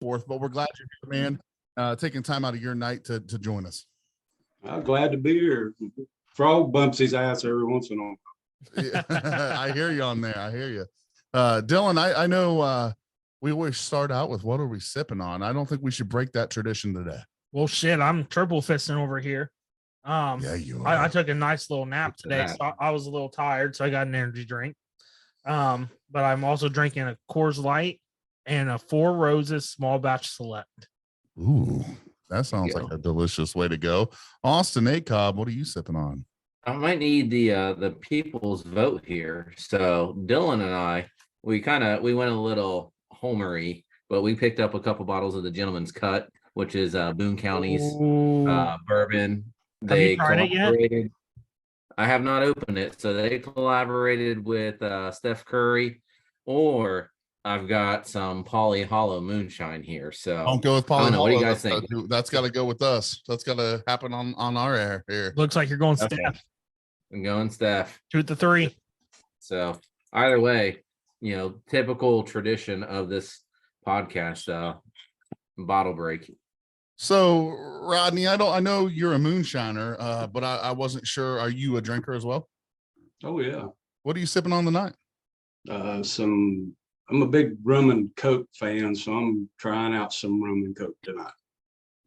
forth, but we're glad you're here, man. Taking time out of your night to join us. I'm glad to be here. Frog bumps his ass every once in a while. Yeah, I hear you on there. I hear you. Dylan, I know we always start out with what are we sipping on? I don't think we should break that tradition today. Well, shit, I'm triple fisting over here. Yeah, you are. I took a nice little nap today, so I was a little tired, so I got an energy drink. But I'm also drinking a Coors Light and a Four Roses small batch select. Ooh, that sounds like a delicious way to go. Austin A. Cobb, what are you sipping on? I might need the people's vote here. So Dylan and I, we went a little homery, but we picked up a couple bottles of the Gentleman's Cut, which is Boone County's bourbon. They you tried it yet? I have not opened it. So they collaborated with Steph Curry, or I've got some Polly Hollow Moonshine here. So don't go with Polly Hollow. What do you guys think? That's got to go with us. That's got to happen on our air here. Looks like you're going okay. Steph. I'm going Steph. 2-3. So either way, typical tradition of this podcast, bottle break. So Rodney, I know you're a moonshiner, but I wasn't sure. Are you a drinker as well? Oh yeah. What are you sipping on tonight? I'm a big rum and Coke fan, so I'm trying out some rum and Coke tonight.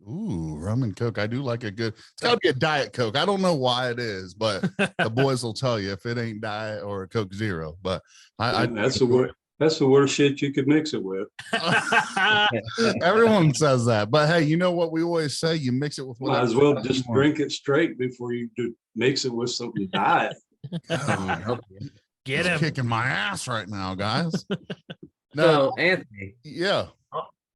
Ooh, rum and Coke. I do like a good. It's got to be a Diet Coke. I don't know why it is, but the boys will tell you if it ain't Diet or a Coke Zero. But that's the worst shit you could mix it with. Everyone says that, but hey, you know what we always say? You mix it with. Might as well just drink it straight before you mix it with something Diet. Get him kicking my ass right now, guys. No, so, Anthony. Yeah.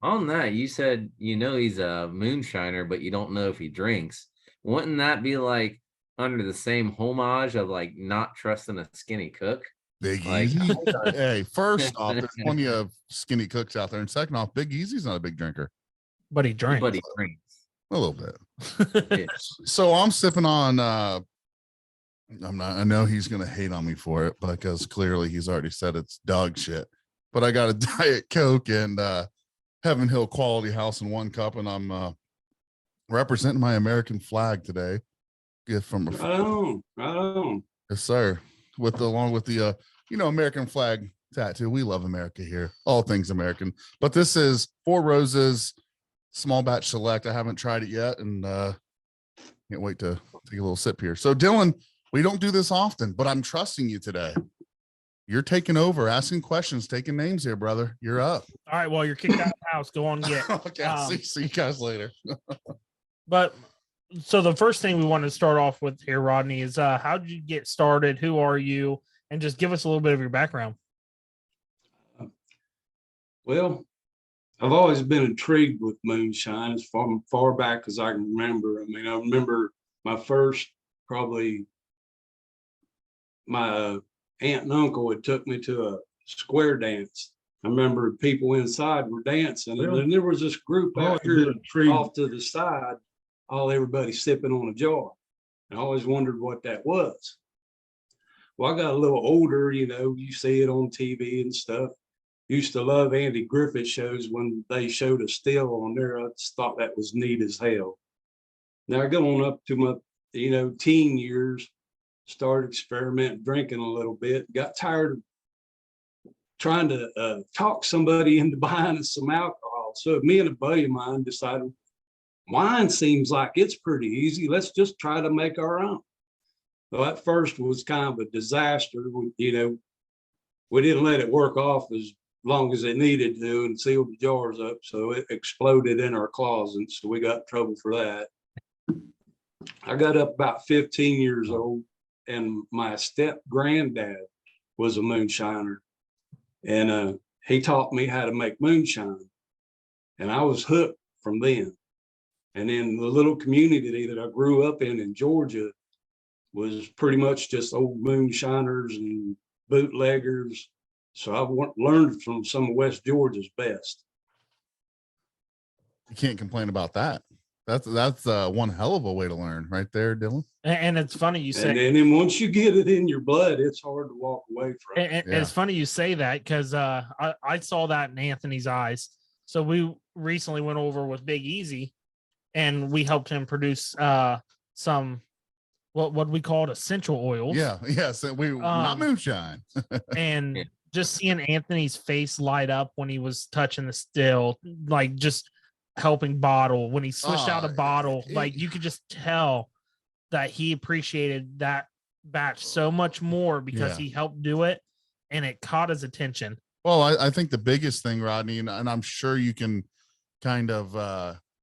On that, you said he's a moonshiner, but you don't know if he drinks. Wouldn't that be like under the same homage of like not trusting a skinny cook? Big Easy. Hey, first off, there's plenty of skinny cooks out there, and second off, Big Easy's not a big drinker, but he drinks. A little bit. Yeah. So I'm sipping on. I know he's gonna hate on me for it because clearly he's already said it's dog shit. But I got a Diet Coke and Heaven Hill Quality House in one cup, and I'm representing my American flag today. Gift from a yes, sir. Along with the American flag tattoo. We love America here, all things American. But this is Four Roses small batch select. I haven't tried it yet, and can't wait to take a little sip here. So Dylan, we don't do this often, but I'm trusting you today. You're taking over, asking questions, taking names here, brother. You're up. All right. Well, you're kicked out of the house. Go on and get. Okay. See you guys later. But so the first thing we want to start off with here, Rodney, is how did you get started? Who are you? And just give us a little bit of your background. Well, I've always been intrigued with moonshine as far back as I can remember. I mean, I remember my first, probably my aunt and uncle had took me to a square dance. I remember people inside were dancing, and then there was this group out here off to the side, everybody sipping on a jar. And I always wondered what that was. Well, I got a little older, you see it on TV and stuff. Used to love Andy Griffith shows when they showed a still on there. I just thought that was neat as hell. Now going up to my, teen years, started experimenting, drinking a little bit, got tired of trying to talk somebody into buying some alcohol. So me and a buddy of mine decided, wine seems like it's pretty easy. Let's just try to make our own. Well, at first was kind of a disaster. We didn't let it work off as long as it needed to and sealed the jars up. So it exploded in our closet. So we got in trouble for that. I got up about 15 years old, and my step granddad was a moonshiner, and he taught me how to make moonshine, and I was hooked from then. And then the little community that I grew up in Georgia was pretty much just old moonshiners and bootleggers. So I learned from some of West Georgia's best. You can't complain about that. That's one hell of a way to learn right there, Dylan. And it's funny you say. And then once you get it in your blood, it's hard to walk away from it. And it's funny you say that because I saw that in Anthony's eyes. So recently went over with Big Easy, and we helped him produce some what we called essential oils. Yeah, yes, not moonshine. And Yeah. just seeing Anthony's face light up when he was touching the still, like just helping bottle when he switched out a bottle, like you could just tell that he appreciated that batch so much more because he helped do it and it caught his attention. Well, I think the biggest thing, Rodney, and I'm sure you can kind of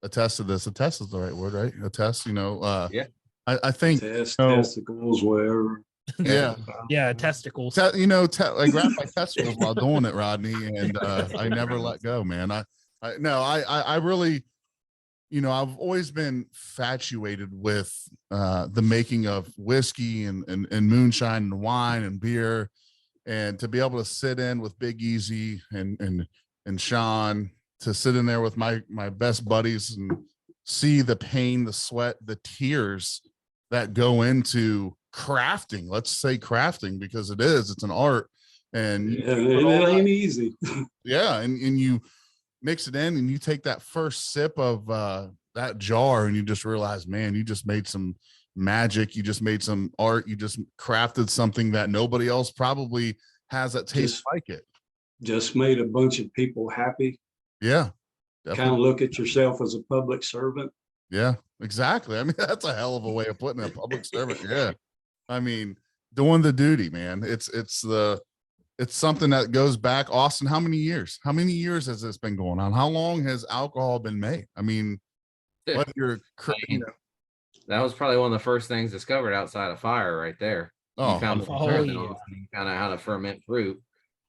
attest to this. Attest is the right word, right? Attest, Yeah. I think testicles, whatever. yeah. Yeah, testicles. I grabbed my testicles while doing it, Rodney, and I never let go, man. I really, I've always been infatuated with the making of whiskey and moonshine and wine and beer, and to be able to sit in with Big Easy and Sean, to sit in there with my best buddies and see the pain, the sweat, the tears that go into crafting. Let's say crafting, because it's an art, and it ain't easy. Yeah, and you mix it in and you take that first sip of that jar and you just realize, man, you just made some magic, you just made some art, you just crafted something that nobody else probably has that tastes like it. Just made a bunch of people happy. Yeah, kind of look at yourself as a public servant. Yeah, exactly. I mean, that's a hell of a way of putting it, a public servant. Yeah, I mean, doing the duty, man. It's something that goes back. Austin, how many years has this been going on? How long has alcohol been made? I mean, what you're, that was probably one of the first things discovered outside of fire right there. Oh, you found yeah. kind of how to ferment fruit.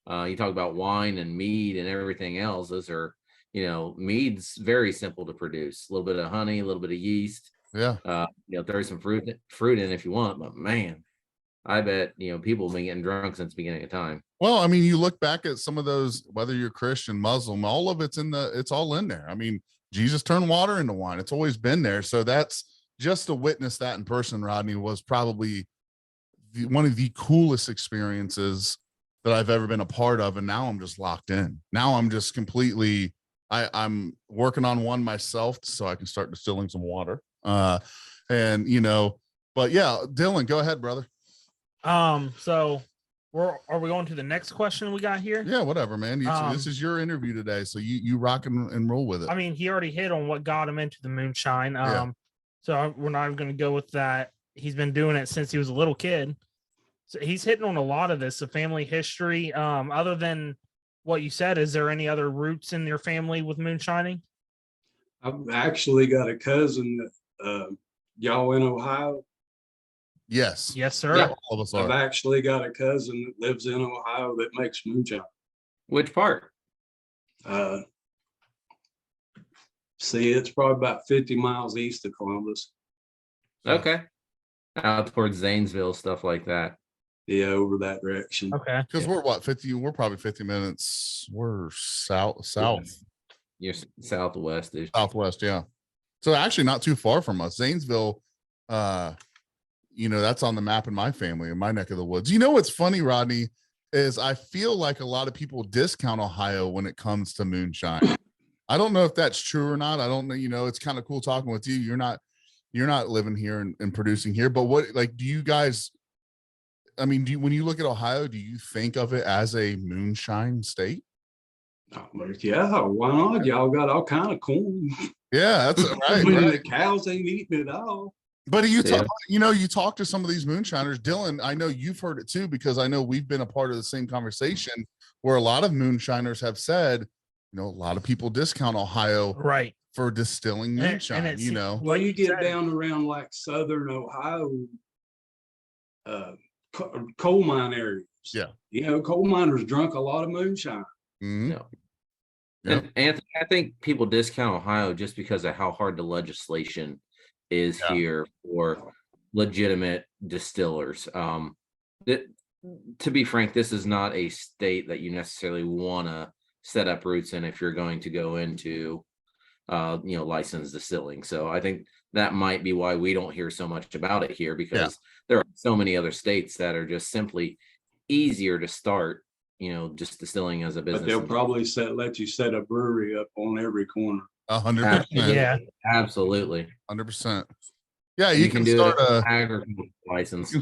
You talk about wine and mead and everything else. Those are, mead's very simple to produce. A little bit of honey, a little bit of yeast. Yeah. Throw some fruit in if you want, but man, I bet, people have been getting drunk since the beginning of time. Well, I mean, you look back at some of those, whether you're Christian, Muslim, all of it's all in there. I mean, Jesus turned water into wine. It's always been there. So that's just to witness that in person, Rodney, was probably one of the coolest experiences that I've ever been a part of. And now I'm just locked in. Now I'm just completely, I'm working on one myself so I can start distilling some water. But yeah, Dylan, go ahead, brother. So are we going to the next question we got here? Yeah, whatever, man. This is your interview today, so you rock and roll with it. I mean, he already hit on what got him into the moonshine. So we're not going to go with that. He's been doing it since he was a little kid. So he's hitting on a lot of this, the family history. Other than what you said, is there any other roots in your family with moonshining? I've actually got a cousin y'all in Ohio. Yes, sir. Yeah, all of us are. I've actually got a cousin that lives in Ohio that makes moonshine. Which part? It's probably about 50 miles east of Columbus. Okay. Out towards Zanesville, stuff like that. Yeah, over that direction. Okay. Because we're what, 50? We're probably 50 minutes. We're south. You're southwest. Southwest, yeah. So actually not too far from us. Zanesville, that's on the map in my family, in my neck of the woods. You know what's funny, Rodney, is I feel like a lot of people discount Ohio when it comes to moonshine. I don't know if that's true or not. I don't know. It's kind of cool talking with you. You're not living here and producing here, but do you guys, I mean, when you look at Ohio, do you think of it as a moonshine state? Yeah, why not? Y'all got all kind of corn. Yeah, that's right. The cows ain't eating it all. But you talk to some of these moonshiners, Dylan. I know you've heard it too, because I know we've been a part of the same conversation where a lot of moonshiners have said, a lot of people discount Ohio right for distilling moonshine. And well, you get down around like southern Ohio, coal mine areas. Yeah, coal miners drunk a lot of moonshine. Mm-hmm. No. Yep. And Anthony, I think people discount Ohio just because of how hard the legislation is here for legitimate distillers. To be frank, this is not a state that you necessarily want to set up roots in if you're going to go into licensed distilling. So I think that might be why we don't hear so much about it here, because there are so many other states that are just simply easier to start just distilling as a business. But they'll probably let you set a brewery up on every corner. 100%. Yeah. Absolutely. 100%. Yeah, You you can do start it a agricultural license.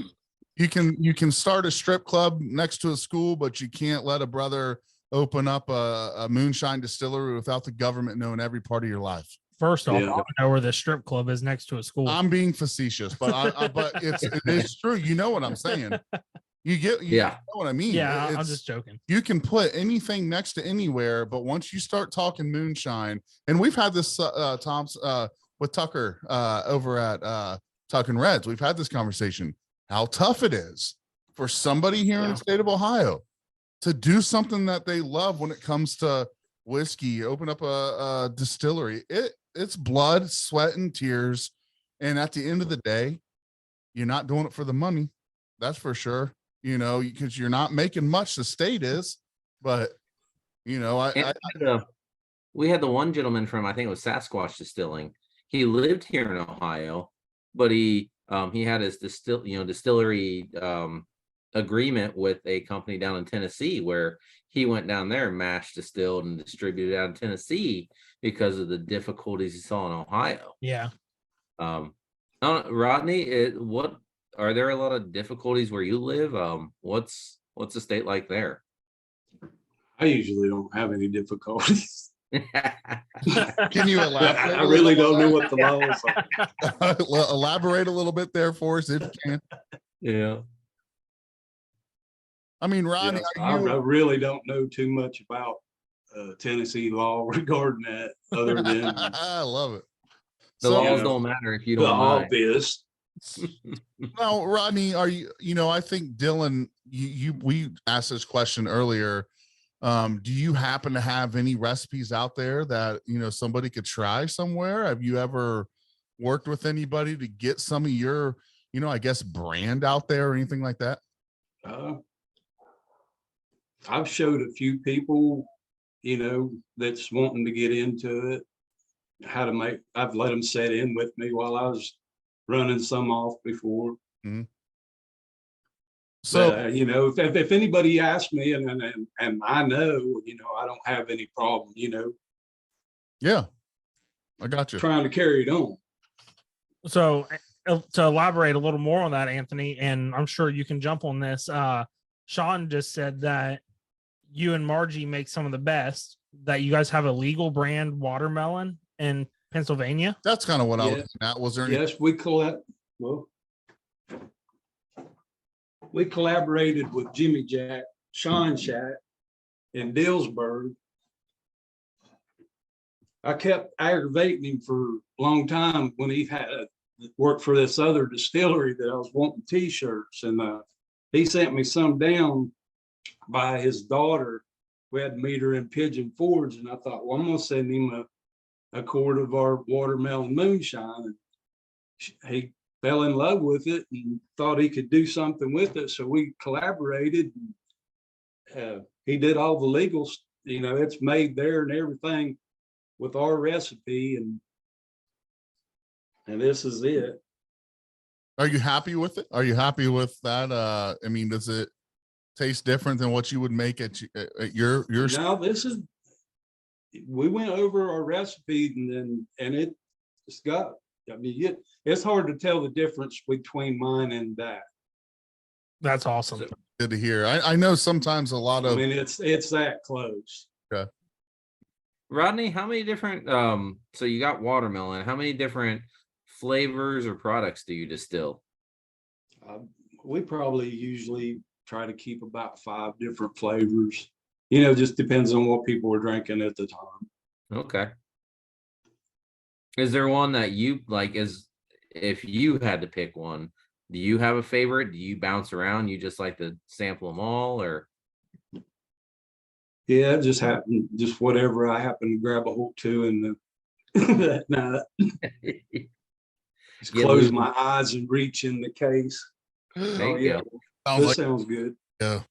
you can start a strip club next to a school, but you can't let a brother open up a moonshine distillery without the government knowing every part of your life. First off, Yeah. I don't know where the strip club is next to a school. I'm being facetious, but but it is true. You know what I'm saying? You Yeah. know what I mean? Yeah, I'm It's- just joking. you can put anything next to anywhere, but once you start talking moonshine, and we've had this Tom's with Tucker over at Tuck and Reds, we've had this conversation how tough it is for somebody here in the state of Ohio to do something that they love when it comes to whiskey, open up a distillery. It's blood, sweat, and tears, and at the end of the day, you're not doing it for the money, that's for sure. Because you're not making much, the state is, but We had the one gentleman from, I think it was Sasquatch Distilling. He lived here in Ohio, but he had his distillery agreement with a company down in Tennessee, where he went down there and mash distilled and distributed out in Tennessee because of the difficulties he saw in Ohio. Yeah. Rodney, what are there a lot of difficulties where you live? What's the state like there? I usually don't have any difficulties. can you elaborate? I really don't know what the laws are. Elaborate a little bit there for us if you can. Yeah. I mean, Rodney, Yes, I really don't know too much about Tennessee law regarding that, other than I love it. The laws don't matter if you the don't mind. obvious. Now, Rodney, are you? I think Dylan, we asked this question earlier. Do you happen to have any recipes out there that somebody could try somewhere? Have you ever worked with anybody to get some of your, I guess, brand out there or anything like that? I've showed a few people, that's wanting to get into it, how to make. I've let them set in with me while I was running some off before. Mm-hmm. So, if anybody asks me and I know, I don't have any problem, yeah, I got you. trying to carry it on. So to elaborate a little more on that, Anthony, and I'm sure you can jump on this. Sean just said that you and Margie make some of the best, that you guys have a legal brand watermelon in Pennsylvania. That's kind of what I was looking at. Was there any? Yes, we collaborated with Jimmy Jack, Sean Shack in Dillsburg. I kept aggravating him for a long time when he had worked for this other distillery that I was wanting t-shirts, and he sent me some down by his daughter. We had to meet her in Pigeon Forge, and I thought, well, I'm gonna send him a quart of our watermelon moonshine. And he fell in love with it and thought he could do something with it, so we collaborated. He did all the legals, it's made there and everything with our recipe, and this is it. Are you happy with it? Are you happy with that? I mean, does it taste different than what you would make at your? Now we went over our recipe and it's got. I mean, it's hard to tell the difference between mine and that. That's awesome. Good to hear. I know sometimes a lot of. I mean, it's that close. Okay. Rodney, how many different? So you got watermelon. How many different flavors or products do you distill? We probably usually try to keep about 5 different flavors. Just depends on what people are drinking at the time. Okay. Is there one that you like? If you had to pick one, do you have a favorite? Do you bounce around? You just like to sample them all, or? Yeah, it just happened. Just whatever I happen to grab a hold to, and that night, just close my eyes and reach in the case. There you go. This sounds good. Yeah.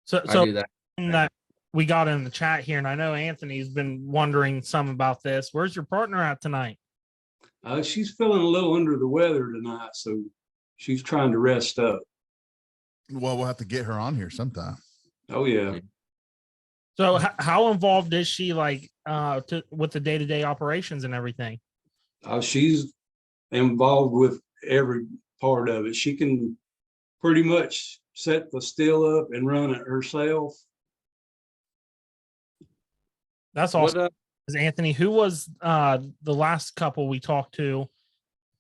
So I do that. that we got in the chat here, and I know Anthony's been wondering some about this. Where's your partner at tonight? She's feeling a little under the weather tonight, so she's trying to rest up. Well, we'll have to get her on here sometime. Oh yeah. So how involved is she like with the day-to-day operations and everything? She's involved with every part of it. She can pretty much set the still up and run it herself. That's awesome. Anthony, who was the last couple we talked to?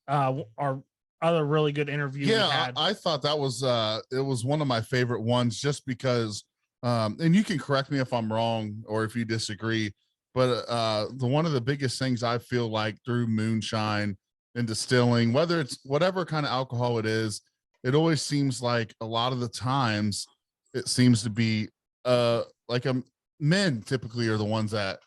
Our other really good interview we had. I thought that was it was one of my favorite ones just because and you can correct me if I'm wrong or if you disagree, but the one of the biggest things I feel like through moonshine and distilling, whether it's whatever kind of alcohol it is, it always seems like a lot of the times it seems to be like men typically are the ones that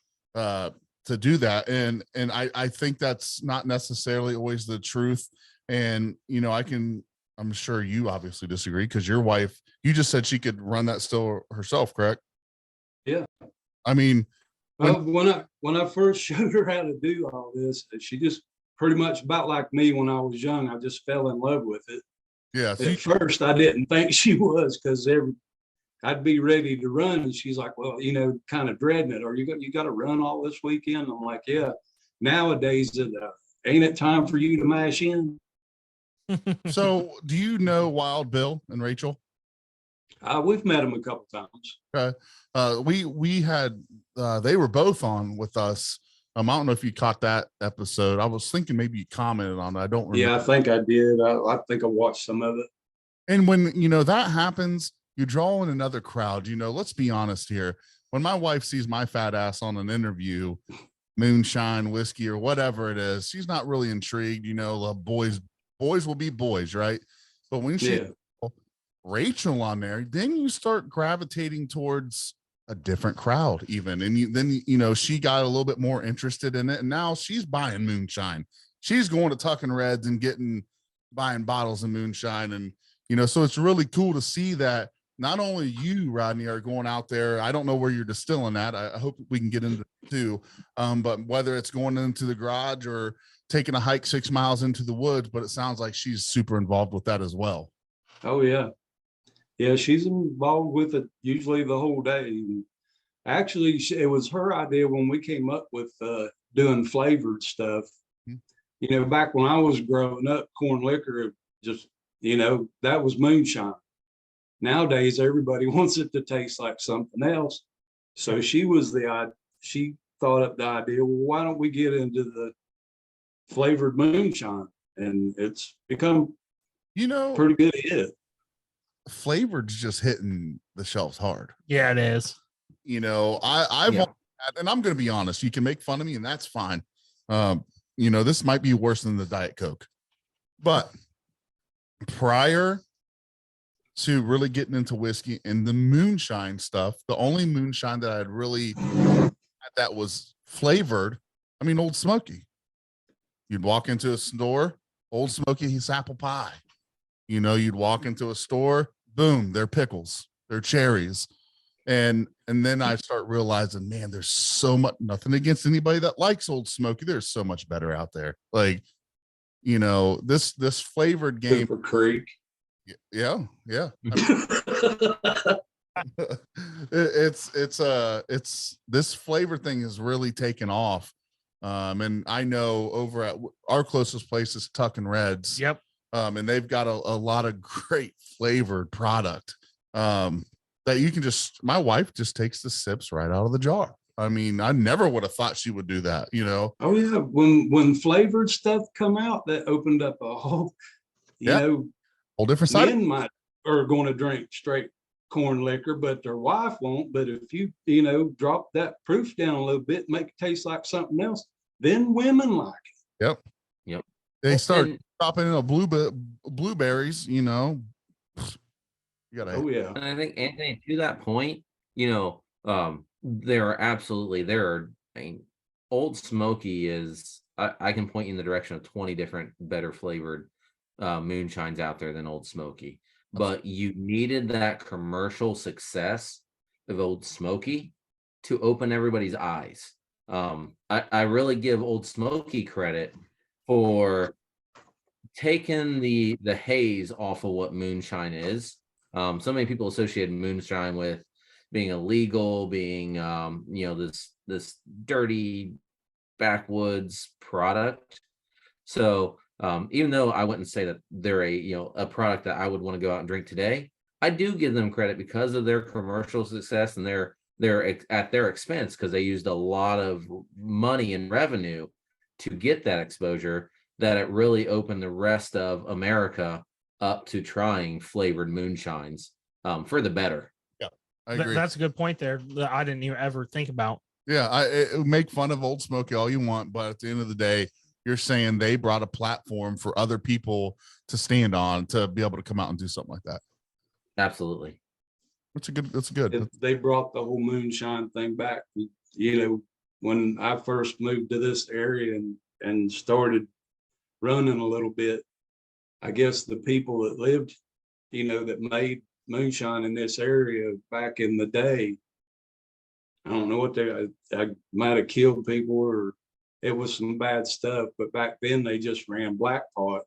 to do that, and I think that's not necessarily always the truth. And I'm sure you obviously disagree because your wife, you just said she could run that still herself, correct? Yeah. I mean, when I first showed her how to do all this, she just pretty much about like me when I was young. I just fell in love with it. Yeah. At first, I didn't think she was because I'd be ready to run, and she's like, "Well, kind of dreading it. Or you got to run all this weekend?" I'm like, "Yeah." Nowadays, ain't it time for you to mash in? So, do you know Wild Bill and Rachel? We've met them a couple times. Okay. We had they were both on with us. I don't know if you caught that episode. I was thinking maybe you commented on it. I don't remember. Yeah, I think I did. I think I watched some of it. And when that happens, you draw in another crowd. Let's be honest here. When my wife sees my fat ass on an interview, moonshine, whiskey, or whatever it is, she's not really intrigued. Boys will be boys, right? But when she Rachel on there, then you start gravitating towards a different crowd even, and then she got a little bit more interested in it, and now she's buying moonshine. She's going to Tucking Reds and buying bottles of moonshine, and so it's really cool to see that not only you, Rodney, are going out there. I don't know where you're distilling at. I hope we can get into it too, but whether it's going into the garage or taking a hike 6 miles into the woods, but it sounds like she's super involved with that as well. Oh yeah. Yeah, she's involved with it usually the whole day. Actually, it was her idea when we came up with doing flavored stuff. Mm-hmm. Back when I was growing up, corn liquor just, that was moonshine. Nowadays, everybody wants it to taste like something else. So she thought up the idea, well, why don't we get into the flavored moonshine? And it's become pretty good hit. Flavored's just hitting the shelves hard. Yeah, it is. I've and I'm going to be honest, you can make fun of me and that's fine. This might be worse than the Diet Coke, but prior to really getting into whiskey and the moonshine stuff, the only moonshine that I'd really had that was flavored, Old Smoky. You'd walk into a store, Old Smoky, he's apple pie. You'd walk into a store, boom, they're pickles, they're cherries. And then I start realizing, man, there's so much, nothing against anybody that likes Old Smoky. There's so much better out there. Like, this flavored game. Cooper Creek. Yeah. It's this flavor thing is really taken off. And I know over at our closest place is Tucking Reds. Yep. And they've got a lot of great flavored product that you can my wife just takes the sips right out of the jar. I never would have thought she would do that, Oh yeah. When flavored stuff come out, that opened up a whole, whole different side. Men are going to drink straight corn liquor, but their wife won't. But if you, drop that proof down a little bit, make it taste like something else, then women like it. Yep. They start dropping in blueberries, You gotta. Oh yeah. And I think, Anthony, to that point, Old Smoky is, I can point you in the direction of 20 different better flavored moonshines out there than Old Smoky. But you needed that commercial success of Old Smoky to open everybody's eyes. I really give Old Smoky credit for taking the haze off of what moonshine is. So many people associate moonshine with being illegal, being this dirty backwoods product. So even though I wouldn't say that they're a product that I would want to go out and drink today, I do give them credit because of their commercial success and they're at their expense, because they used a lot of money and revenue to get that exposure, that it really opened the rest of America up to trying flavored moonshines for the better. Yeah, I agree. That's a good point there that I didn't even ever think about. Yeah, make fun of Old Smoky all you want, but at the end of the day, you're saying they brought a platform for other people to stand on to be able to come out and do something like that. Absolutely. That's good. They brought the whole moonshine thing back. When I first moved to this area and started running a little bit, I guess the people that lived, that made moonshine in this area back in the day, I don't know what I might have killed people, or it was some bad stuff, but back then they just ran black pot,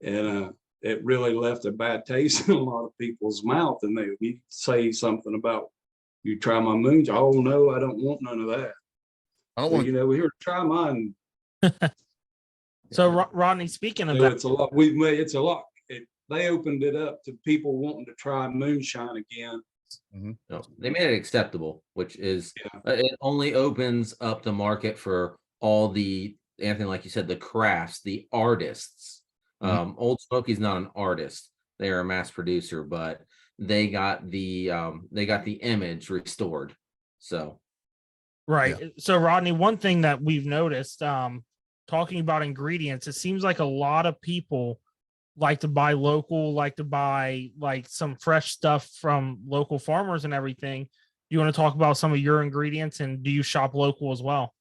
and it really left a bad taste in a lot of people's mouth. And you say something about, you try my moonshine. Oh no, I don't want none of that. I don't want we're here to try mine. So Rodney, speaking of So that, it's a lot. They opened it up to people wanting to try moonshine again. No, they made it acceptable, which is it only opens up the market for all the, Anthony, like you said, the crafts, the artists. Old Smoky's not an artist; they are a mass producer, but they got the image restored. So, right. Yeah. So Rodney, one thing that we've noticed, talking about ingredients, it seems like a lot of people like to buy local, like to buy like some fresh stuff from local farmers and everything. You want to talk about some of your ingredients, and do you shop local as well?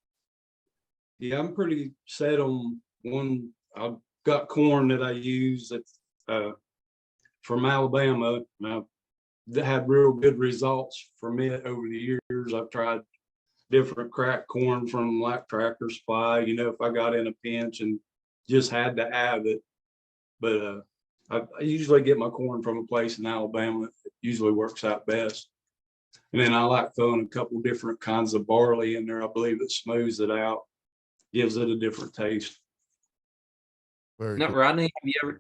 Yeah, I'm pretty set on one. I've got corn that I use that's from Alabama. I've had real good results from it over the years. I've tried different crack corn from like Tractor Supply, if I got in a pinch and just had to have it. But I usually get my corn from a place in Alabama. It usually works out best. And then I like throwing a couple different kinds of barley in there. I believe it smooths it out, gives it a different taste. Very now, cool. Rodney,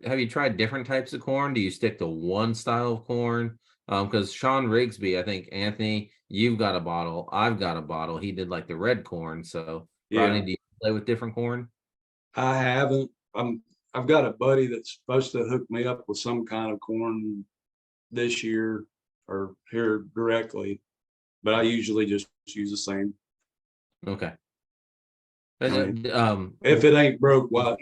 have you tried different types of corn? Do you stick to one style of corn? Because Sean Rigsby, I think, Anthony, you've got a bottle. I've got a bottle. He did like the red corn. So, Yeah. Rodney, do you play with different corn? I haven't. I've got a buddy that's supposed to hook me up with some kind of corn this year or here directly, but I usually just use the same. Okay. If it ain't broke, what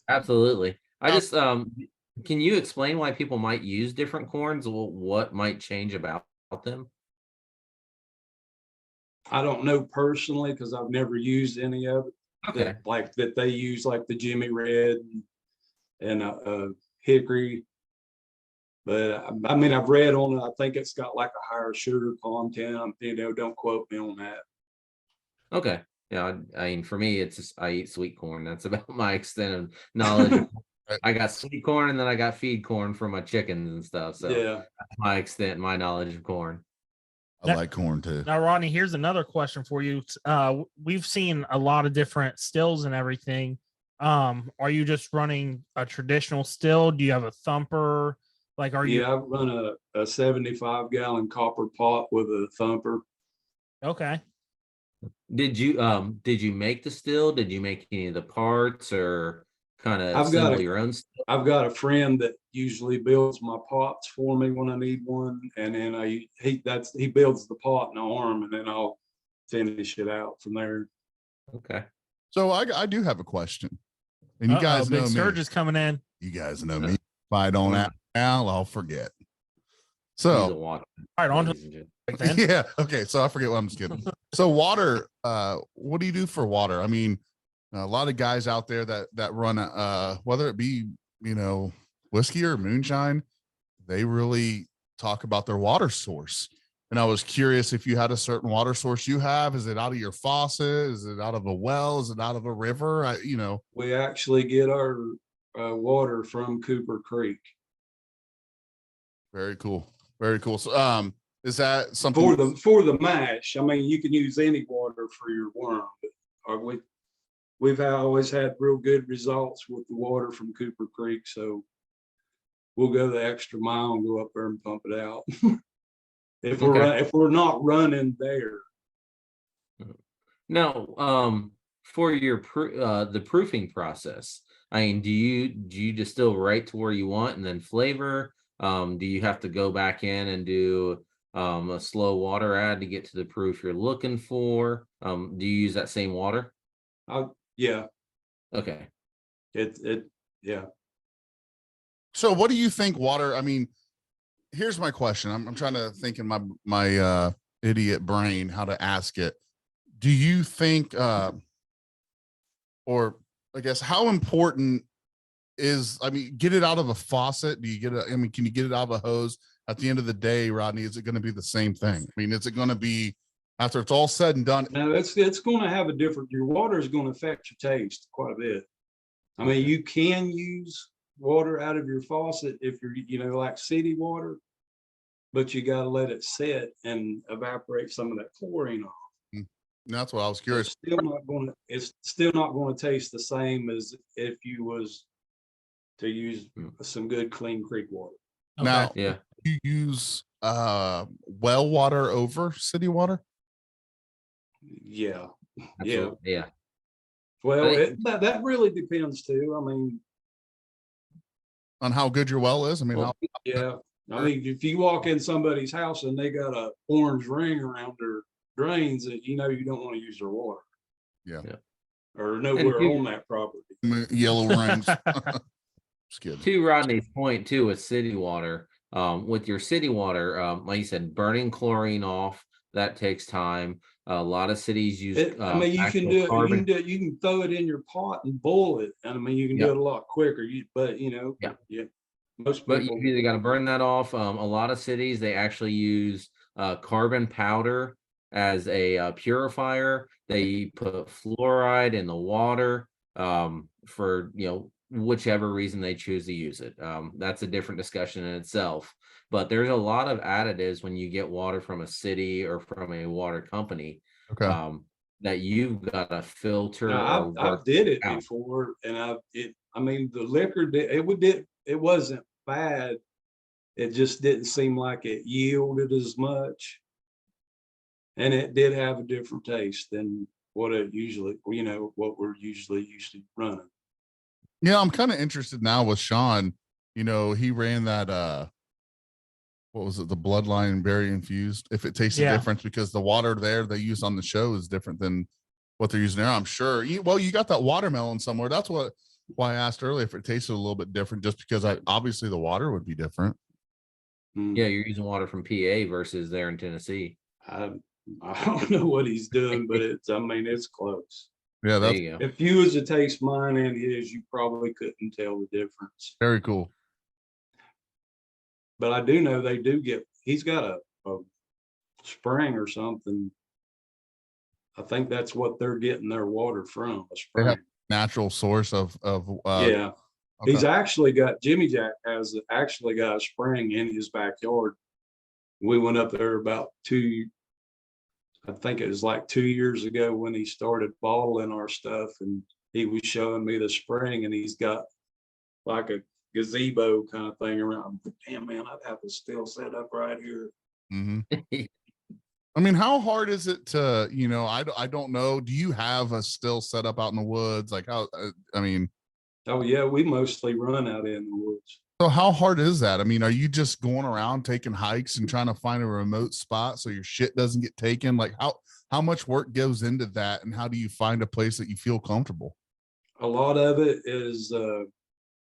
Absolutely. I just can you explain why people might use different corns? What might change about them? I don't know personally because I've never used any of it. Okay. That they use, like the Jimmy Red and Hickory. But I mean, I've read on it. I think it's got like a higher sugar content. Don't quote me on that. Okay. Yeah, I mean, for me, it's just I eat sweet corn. That's about my extent of knowledge. I got sweet corn, and then I got feed corn for my chickens and stuff. So yeah, that's my extent, my knowledge of corn. I like corn too. Now, Rodney, here's another question for you. We've seen a lot of different stills and everything. Are you just running a traditional still? Do you have a thumper? Like, are you? I run a 75-gallon copper pot with a thumper. Okay. Did you make the still? Did you make any of the parts, or kind of assemble your own still? I've got a friend that usually builds my pots for me when I need one, and then he builds the pot and arm, and then I'll finish it out from there. Okay. So I do have a question, and you guys know Big me. Surge is coming in. You guys know me. If I don't ask now, I'll forget. So All right, on to then. yeah, okay. So I forget what I'm just kidding. So water, what do you do for water? I mean, a lot of guys out there that run whether it be whiskey or moonshine, they really talk about their water source. And I was curious if you had a certain water source you have. Is it out of your faucet? Is it out of a well? Is it out of a river? We actually get our water from Cooper Creek. Very cool. Very cool. So, is that something For the mash? I mean, you can use any water for your worm, but we've always had real good results with the water from Cooper Creek, so we'll go the extra mile and go up there and pump it out. If we're not running there. Now, for your the proofing process, I mean, do you distill right to where you want and then flavor? Do you have to go back in and do a slow water add to get to the proof you're looking for? Do you use that same water? Yeah. Okay. Yeah. So what do you think water, I mean, here's my question. I'm trying to think in my idiot brain how to ask it. Do you think or I guess how important is, I mean, get it out of a faucet? Do you get it? I mean, can you get it out of a hose? At the end of the day, Rodney, is it going to be the same thing? I mean, is it going to be, after it's all said and done? No, it's going to have a different, your water is going to affect your taste quite a bit. I mean, you can use water out of your faucet if you're, like city water, but you got to let it sit and evaporate some of that chlorine off. That's what I was curious. It's still not going to taste the same as if you was to use some good clean creek water. Now, yeah, you use well water over city water? Yeah. absolutely. Yeah. Well, that really depends too. I mean, On how good your well is? I mean, how yeah. I mean, if you walk in somebody's house and they got a orange ring around their drains, that you don't want to use their water. Yeah. Or nowhere on that property. Yellow rings. Just kidding. To Rodney's point too, with city water, with your city water, like you said, burning chlorine off, that takes time. A lot of cities use I mean, you can do it, you can throw it in your pot and boil it. And I mean, you can do it a lot quicker. Most but people, you either got to burn that off. A lot of cities, they actually use carbon powder as a purifier. They put fluoride in the water for whichever reason they choose to use it. That's a different discussion in itself. But there's a lot of additives when you get water from a city or from a water company. Okay. That you've got to filter. I've did it before, and I mean, the liquor it wasn't bad. It just didn't seem like it yielded as much, and it did have a different taste than what it usually, what we're usually used to running. Yeah, I'm kind of interested now with Sean. He ran that what was it, the bloodline berry infused, if it tastes a difference, because the water there they use on the show is different than what they're using there, I'm sure. You got that watermelon somewhere. That's why I asked earlier if it tasted a little bit different, just because obviously the water would be different. Yeah, you're using water from PA versus there in Tennessee. I don't know what he's doing, but it's close. Yeah, there you go. If you was to taste mine and his, you probably couldn't tell the difference. Very cool. But I do know he's got a spring or something. I think that's what they're getting their water from, a spring. They have natural source of yeah. Okay. He's actually got, Jimmy Jack has actually got a spring in his backyard. We went up there about I think it was like 2 years ago when he started bottling our stuff, and he was showing me the spring, and he's got like a gazebo kind of thing around. Damn, man, I'd have to still set up right here. Mm-hmm. I mean, how hard is it to, I don't know. Do you have a still set up out in the woods? Like how, I mean. Oh yeah, we mostly run out in the woods. So how hard is that? I mean, are you just going around taking hikes and trying to find a remote spot so your shit doesn't get taken? Like how much work goes into that, and how do you find a place that you feel comfortable? A lot of it is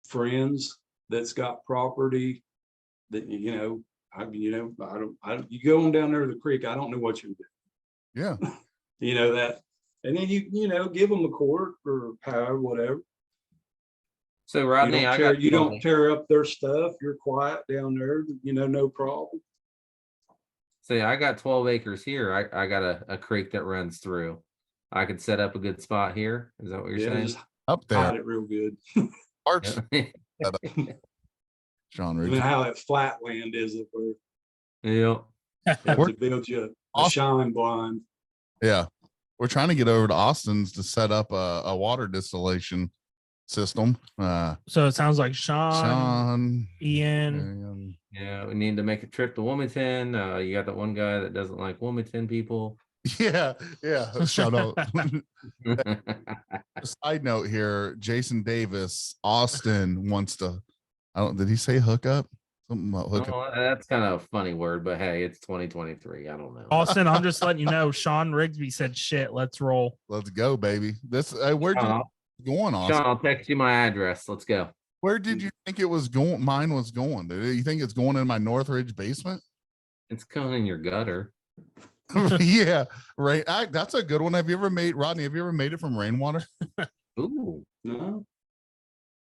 friends that's got property that you go on down there to the creek. I don't know what you're doing. Yeah. That, and then you give them a quart or power, whatever. So Rodney, you don't tear up their stuff. You're quiet down there, no problem. So I got 12 acres here. I got a creek that runs through. I could set up a good spot here. Is that what you're saying? Just up there. hide it real good. Arch. Sean, how that flat land is up there. Yeah. Have We're- to build you a Awesome. shine blind. Yeah. We're trying to get over to Austin's to set up a water distillation system. So it sounds like Sean, Ian. and Yeah, we need to make a trip to Wilmington. You got that one guy that doesn't like Wilmington people. yeah, shout out. Side note here, Jason Davis, Austin wants to, did he say hook up? Something about hook up. Oh, that's kind of a funny word, but hey, it's 2023. I don't know. Austin, I'm just letting you know, Sean Rigsby said shit. Let's roll. Let's go, baby. This, where'd you going, Austin? Sean, I'll text you my address. Let's go. Where did you think it was going? Mine was going. Do you think it's going in my Northridge basement? It's going in your gutter. Yeah, right. That's a good one. Have you ever made, Rodney? Have you ever made it from rainwater? Ooh. No,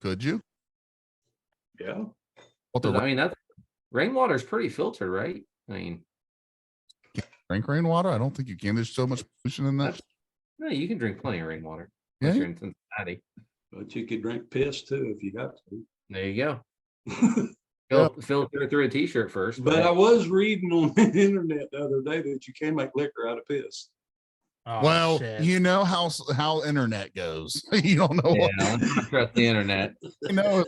Could you? yeah. What the I mean, that's rainwater is pretty filtered, right? I mean, drink rainwater? I don't think you can. There's so much pollution in that. no, you can drink plenty of rainwater. Yeah. Unless you're in Cincinnati. But you could drink piss too if you got There you go. to. Filter through a t-shirt first. But I was reading on the internet the other day that you can make liquor out of piss. Oh, Well, shit. you know how internet goes. You don't know yeah, what. let's not trust the internet. You know,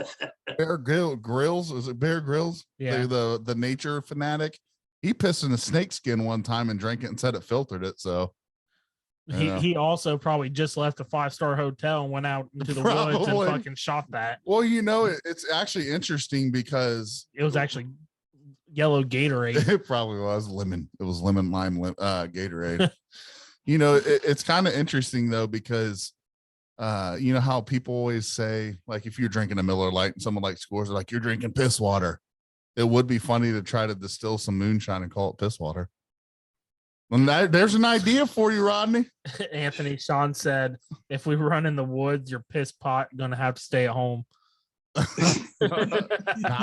Grills. Is it Bear Grylls? Yeah. The nature fanatic. He pissed in a snake skin one time and drank it and said it filtered it. So yeah. He also probably just left a 5-star hotel and went out into the woods and Probably. fucking shot that. well, you know, it's actually interesting because It was actually yellow Gatorade. it probably was lemon. It was lemon lime Gatorade. You know, it's kind of interesting though, because you know how people always say, like, if you're drinking a Miller Lite and someone like scores it, like, you're drinking piss water. It would be funny to try to distill some moonshine and call it piss water. And there's an idea for you, Rodney. Anthony Sean said, if we run in the woods, your piss pot gonna have to stay at home. I'm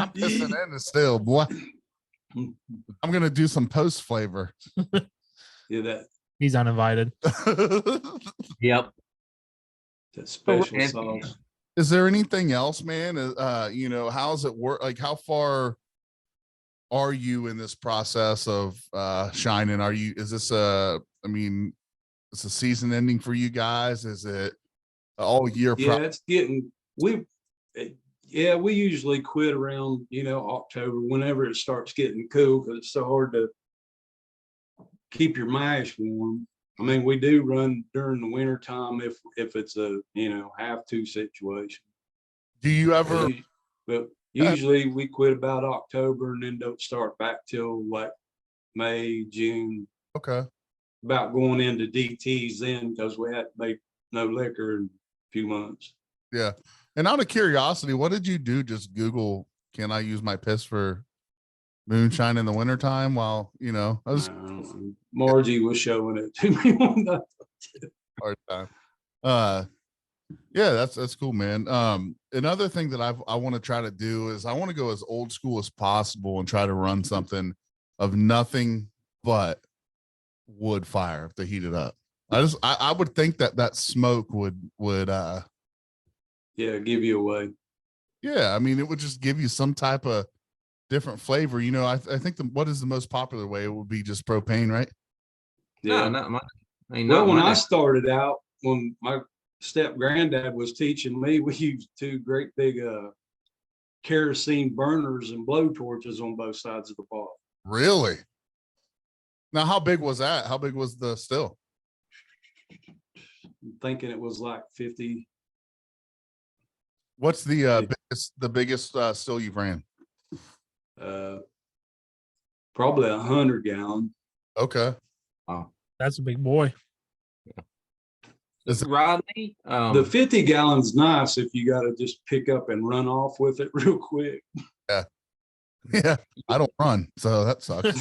pissing in the still, boy. I'm gonna do some post flavor. Yeah, that He's uninvited. Yep. special And- sauce. Is there anything else, man? You know, how's it work? Like, how far are you in this process of shining? Is this I mean, it's a season ending for you guys? Is it all year? Yeah, it's getting we usually quit around October whenever it starts getting cool because it's so hard to keep your mash warm. I mean, we do run during the winter time if it's a have to situation. Do you ever? But usually we quit about October and then don't start back till like May, June. Okay. About going into DTs then because we hadn't made no liquor in a few months. Yeah. And out of curiosity, what did you do? Just Google, can I use my piss for moonshine in the wintertime? While, I was Margie was showing it to me one night. hard time. Yeah, that's cool, man. Another thing that I want to try to do is I want to go as old school as possible and try to run something of nothing but wood fire to heat it up. I would think that smoke would Give you away. yeah, I mean, it would just give you some type of different flavor. I think what is the most popular way? It would be just propane, right? Yeah. No, not mine. I mean, Well, not when I mine. started out, when my step granddad was teaching me, we used two great big kerosene burners and blow torches on both sides of the pot. Really? Now, how big was that? How big was the still? I'm thinking it was like 50. What's the biggest still you've ran? Probably 100 gallon. Okay. That's a big boy. Rodney, The 50 gallons nice if you got to just pick up and run off with it real quick. Yeah, I don't run, so that sucks.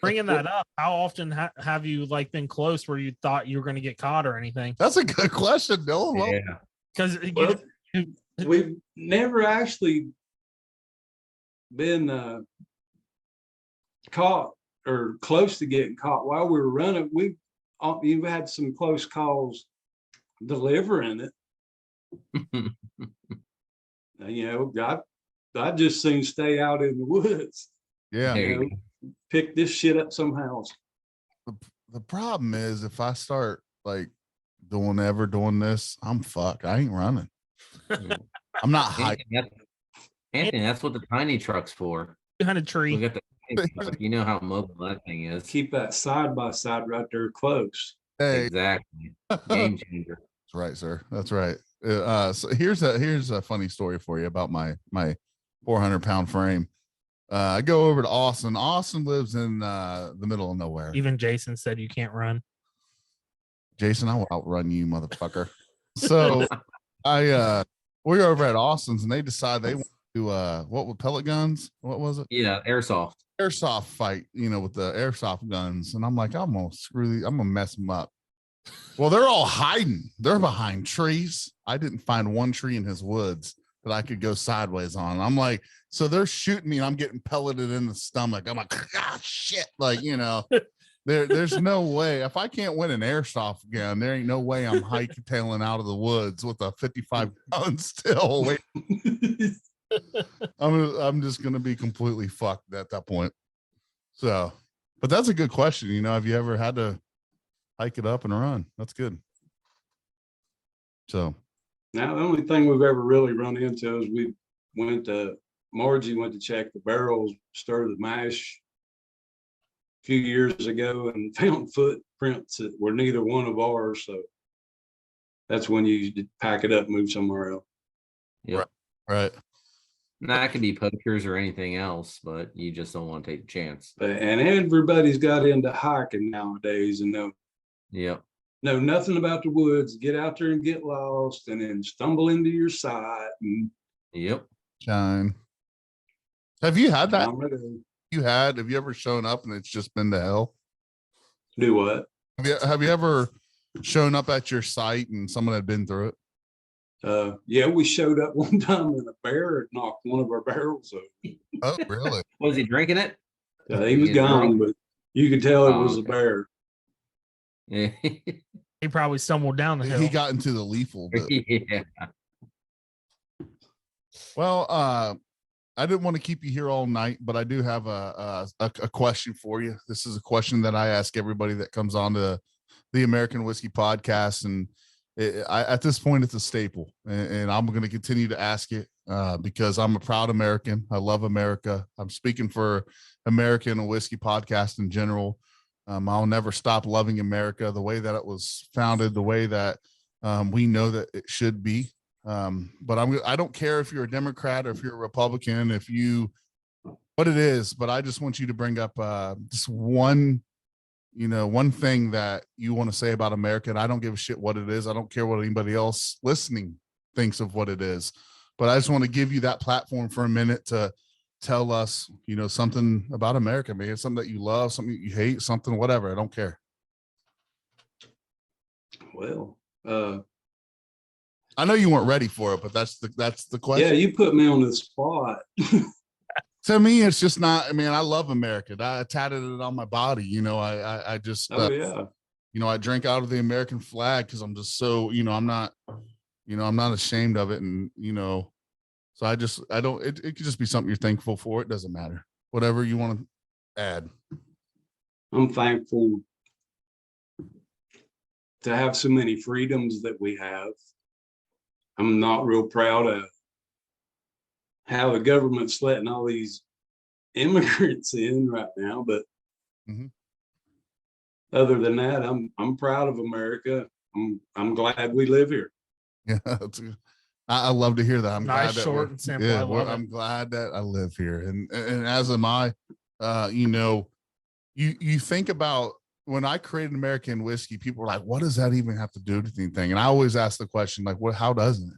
Bringing that up, how often have you been close where you thought you were going to get caught or anything? That's a good question, Dylan. Well, yeah. Because Well, we've never actually been caught or close to getting caught while we were running. You've had some close calls delivering it. I just soon stay out in the woods. Yeah. There you You know, pick this shit up somehow. The problem is if I start like doing this, I'm fucked. I ain't running. go. I'm not high. Anthony, that's what the tiny truck's for. Behind a We tree. got the tiny truck. You know how mobile that thing is. Keep that side by side right there close. Hey, Exactly. Game changer. that's right, sir. That's right. So here's a funny story for you about my 400-pound frame. I go over to Austin. Austin lives in the middle of nowhere. Even Jason said you can't run. Jason, I will outrun you, motherfucker. So we're over at Austin's and they decide they want to what with pellet guns? What was it? Yeah, airsoft. Airsoft fight, with the airsoft guns. And I'm like, I'm gonna mess them up. Well, they're all hiding. They're behind trees. I didn't find one tree in his woods that I could go sideways on. I'm like, so they're shooting me and I'm getting pelleted in the stomach. I'm like, ah, shit. Like, there's no way. If I can't win an airsoft gun, there ain't no way I'm hiketailing out of the woods with a 55 gun still. Wait. I'm just gonna be completely fucked at that point. So, but that's a good question. Have you ever had to hike it up and run? That's good. So Now, the only thing we've ever really run into is Margie went to check the barrels, stir the mash a few years ago and found footprints that were neither one of ours. So that's when you pack it up, move somewhere else. Yep. right. Now, that could be poachers or anything else, but you just don't want to take a chance. And everybody's got into hiking nowadays and Yep. know nothing about the woods, get out there and get lost and then stumble into your site. And Yep. Shine. Have you had that? I'm ready to Have you ever shown up and it's just been to hell? do what? Have you ever shown up at your site and someone had been through it? Yeah, we showed up one time and a bear had knocked one of our barrels over. Oh, really? Was he drinking it? He was gone, but you could tell it Oh, was a okay. bear. Yeah. He probably stumbled down the hill. He got into the lethal bit. Yeah. Well, I didn't want to keep you here all night, but I do have a question for you. This is a question that I ask everybody that comes on to the American Whiskey Podcast, and at this point, it's a staple, and I'm going to continue to ask it because I'm a proud American. I love America. I'm speaking for American Whiskey Podcast in general. I'll never stop loving America the way that it was founded, the way that we know that it should be. But I don't care if you're a Democrat or if you're a Republican, what it is, but I just want you to bring up just one thing that you want to say about America. And I don't give a shit what it is. I don't care what anybody else listening thinks of what it is, but I just want to give you that platform for a minute to tell us, something about America, man. Something that you love, something you hate, something, whatever. I don't care. Well, I know you weren't ready for it, but that's the question. yeah, you put me on the spot. To me, it's just not. I mean, I love America. I tatted it on my body. I just. Oh yeah. I drink out of the American flag because I'm just so. I'm not ashamed of it, and so I don't. It could just be something you're thankful for. It doesn't matter. Whatever you want to add. I'm thankful to have so many freedoms that we have. I'm not real proud of how the government's letting all these immigrants in right now, but other than that, I'm proud of America. I'm glad we live here. Yeah, I love to hear that. I'm Nice, glad that short and simple. I love I'm it. glad that I live here, and as am I. You think about when I created American whiskey, people were like, "What does that even have to do with anything?" And I always ask the question, like, "What? How doesn't it?"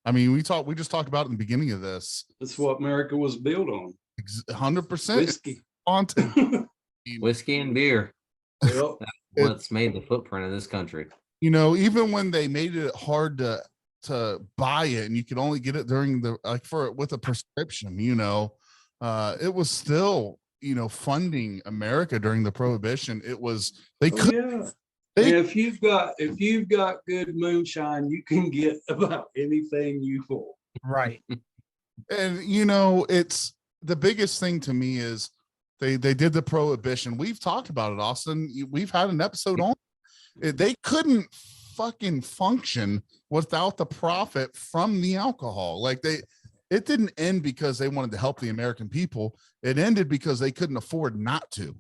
I mean, we just talked about it in the beginning of this. That's what America was built on. 100% Whiskey. content. Whiskey and beer. Well, What's made the footprint of this country. Even when they made it hard to buy it, and you could only get it during with a prescription, it was still, funding America during the Prohibition. It was, they could. yeah. If you've got good moonshine, you can get about anything you want. Right. And the biggest thing to me is they did the prohibition. We've talked about it, Austin. We've had an episode on it. They couldn't fucking function without the profit from the alcohol. Like it didn't end because they wanted to help the American people. It ended because they couldn't afford not to.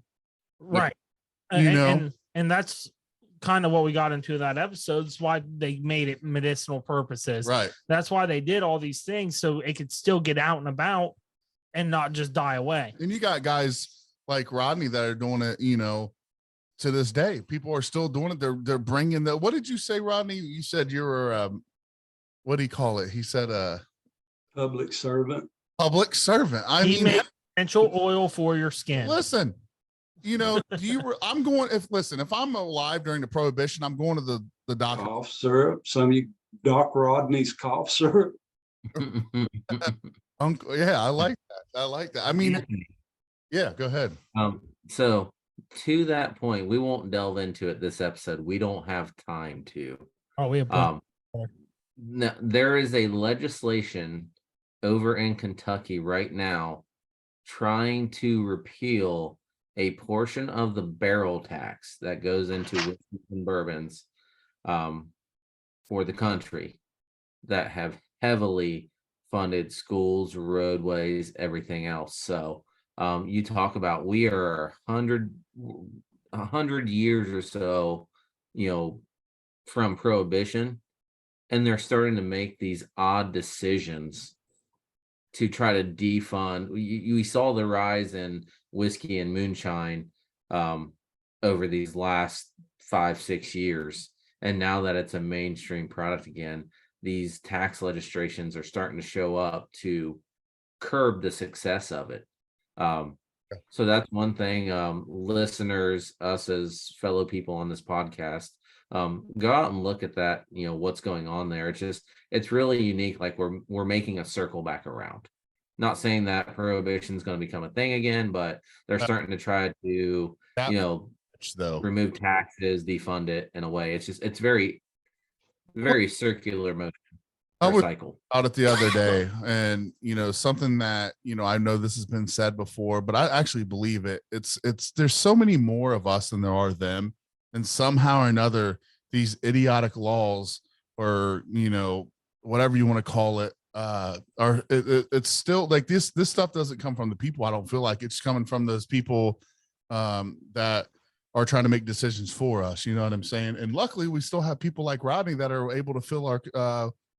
Right. And that's kind of what we got into that episode. It's why they made it medicinal purposes. Right. That's why they did all these things so it could still get out and about and not just die away. And you got guys like Rodney that are doing it, to this day. People are still doing it. They're bringing what did you say, Rodney? You said you were, what do you call it? He said, public servant. Public servant. He made essential oil for your skin. Listen, if I'm alive during the prohibition, I'm going to the doctor. Cough syrup. Doc Rodney's cough syrup. Yeah, I like that. I mean, yeah, go ahead. So to that point, we won't delve into it this episode. We don't have time to. Oh, we have now, there is a legislation over in Kentucky right now trying to repeal a portion of the barrel tax that goes into whiskeys and bourbons for the country that have heavily funded schools, roadways, everything else. So you talk about we are 100 years or so, from prohibition, and they're starting to make these odd decisions to try to defund. We saw the rise in whiskey and moonshine over these last 5-6 years, and now that it's a mainstream product again, these tax legislations are starting to show up to curb the success of it. So that's one thing. Listeners, us as fellow people on this podcast, go out and look at that, what's going on there. It's really unique. Like we're making a circle back around. Not saying that prohibition is going to become a thing again, but they're starting to try to, remove taxes, defund it in a way. It's very, very circular motion. I was Cycle out it the other day, and something that I know this has been said before, but I actually believe it. It's there's so many more of us than there are them, and somehow or another, these idiotic laws, or whatever you want to call it, it's still like this stuff doesn't come from the people. I don't feel like it's coming from those people that are trying to make decisions for us. You know what I'm saying? And luckily, we still have people like Rodney that are able to fill our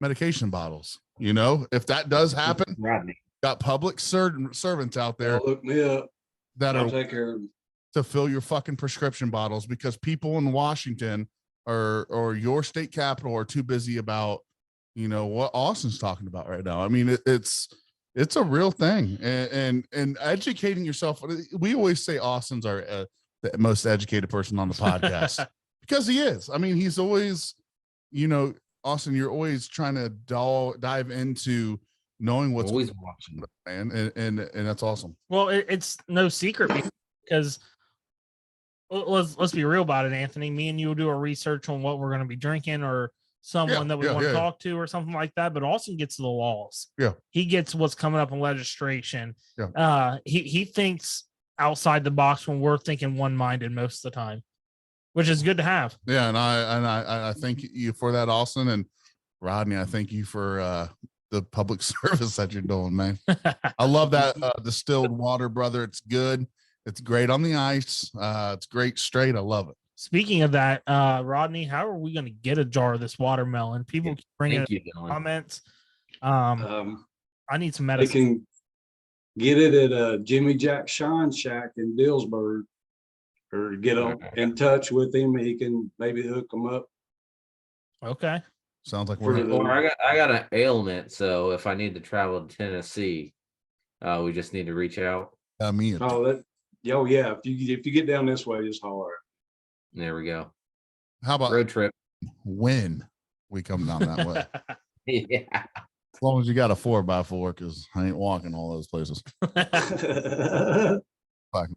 medication bottles. If that does happen, Rodney got public servants out there Look me up. that I'll are take care of them. to fill your fucking prescription bottles, because people in Washington or your state capital are too busy about what Austin's talking about right now. I mean, it's a real thing, and educating yourself. We always say Austin's the most educated person on the podcast because he is. I mean, he's always, Austin, you're always trying to dive into knowing what's always watching, man, and that's awesome. Well, it's no secret because let's be real about it, Anthony. Me and you will do a research on what we're going to be drinking, or someone that we want to talk to, or something like that. But Austin gets to the laws. Yeah, he gets what's coming up in legislation. Yeah, he thinks outside the box when we're thinking one-minded most of the time, which is good to have. Yeah, and I thank you for that, Austin, and Rodney. I thank you for the public service that you're doing, man. I love that distilled water, brother. It's good. It's great on the ice. It's great straight. I love it. Speaking of that, Rodney, how are we going to get a jar of this watermelon? People keep bringing comments. I need some medicine. They can get it at Jimmy Jack Shine Shack in Dillsburg, or get in touch with him. He can maybe hook them up. Okay. Sounds like I got an ailment, so if I need to travel to Tennessee, we just need to reach out. Yeah. If you get down this way, just holler. There we go. How about road trip when we come down that way? Yeah. As long as you got a 4x4, because I ain't walking all those places. Fucking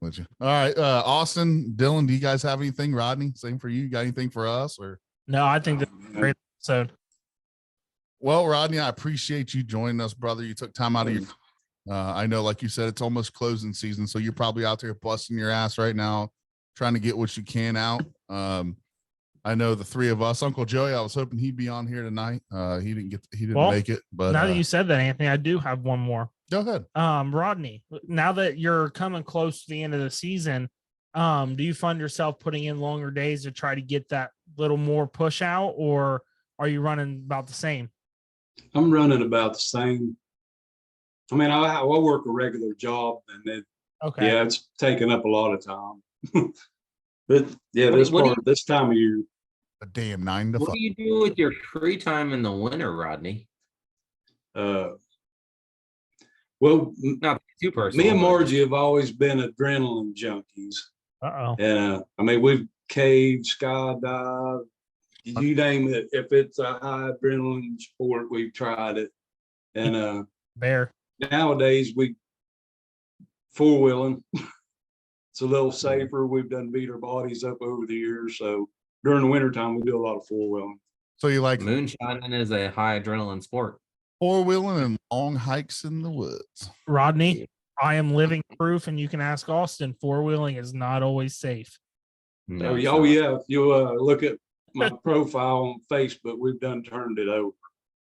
with you. All right, Austin, Dylan, do you guys have anything? Rodney, same for you. You got anything for us? Or no? I think that's a great episode. Well, Rodney, I appreciate you joining us, brother. You took time out of your I know, like you said, it's almost closing season, so you're probably out there busting your ass right now, trying to get what you can out. I know the three of us, Uncle Joey, I was hoping he'd be on here tonight. He didn't Well, make it, but now that you said that, Anthony, I do have one more. go ahead. Rodney, now that you're coming close to the end of the season, do you find yourself putting in longer days to try to get that little more push out, or are you running about the same? I'm running about the same. I mean, I work a regular job, and Okay. yeah, it's taking up a lot of time. But yeah, What this time of year. A damn 9 to 5. What do you do with your free time in the winter, Rodney? Well, Not too personal. me and but- Margie have always been adrenaline junkies. Uh-oh. And I mean, we've caved, skydived, you name it. If it's a high adrenaline sport, we've tried it. And Bear. nowadays we four-wheeling. It's a little safer. We've done beat our bodies up over the years. So during the wintertime, we do a lot of four-wheeling. So you like Moonshining is a high adrenaline sport. 4-wheeling and long hikes in the woods. Rodney, I am living proof, and you can ask Austin, 4-wheeling is not always safe. No, Oh, it's yeah, not. if you look at my profile on Facebook, we've done turned it over.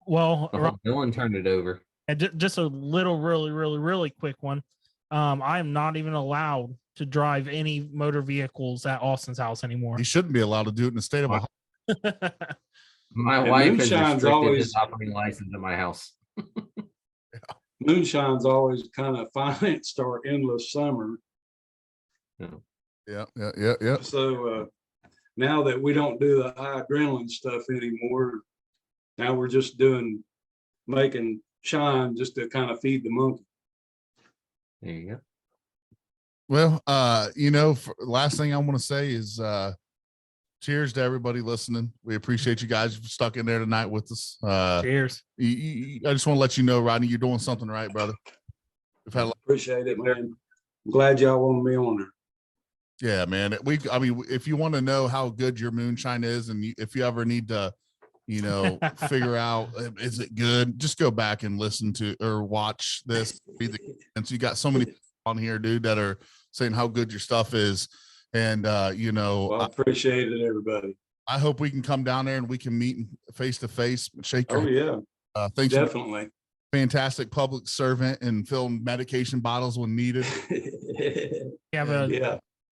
Well, Dylan turned it over. and just a little, really quick one. I am not even allowed to drive any motor vehicles at Austin's house anymore. He shouldn't be allowed to do it in the state of Ohio. My And wife has moonshine's restricted always- his operating license at my house. Moonshine's always kind of financed our endless summer. Yeah. So now that we don't do the high adrenaline stuff anymore, now we're just making shine just to kind of feed the monkey. There you go. Well, last thing I want to say is cheers to everybody listening. We appreciate you guys stuck in there tonight with us. Cheers. I just want to let you know, Rodney, you're doing something right, brother. We've had a lot. Appreciate it, man. I'm glad y'all wanted me on there. Yeah, man. If you want to know how good your moonshine is, and if you ever need to, figure out is it good, just go back and listen to or watch this. And so you got so many people on here, dude, that are saying how good your stuff is. And Well, I appreciate it, everybody. I hope we can come down there and we can meet face to face, shake your Oh hand. yeah, Thanks for definitely. fantastic public servant and filling medication bottles when needed.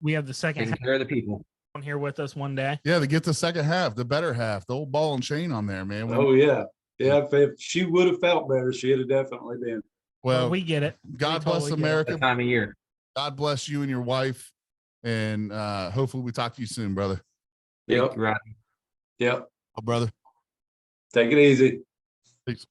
We have the second Taking half care of the people. on here with us one day. Yeah, to get the second half, the better half, the old ball and chain on there, man. Oh yeah, yeah. If she would have felt better, she'd have definitely been. Well, we get it. God We bless totally get it. America. That time of year. God bless you and your wife. And hopefully we talk to you soon, brother. Yep. Thank you, Rodney. Yep. Oh, brother. Take it easy. Peace.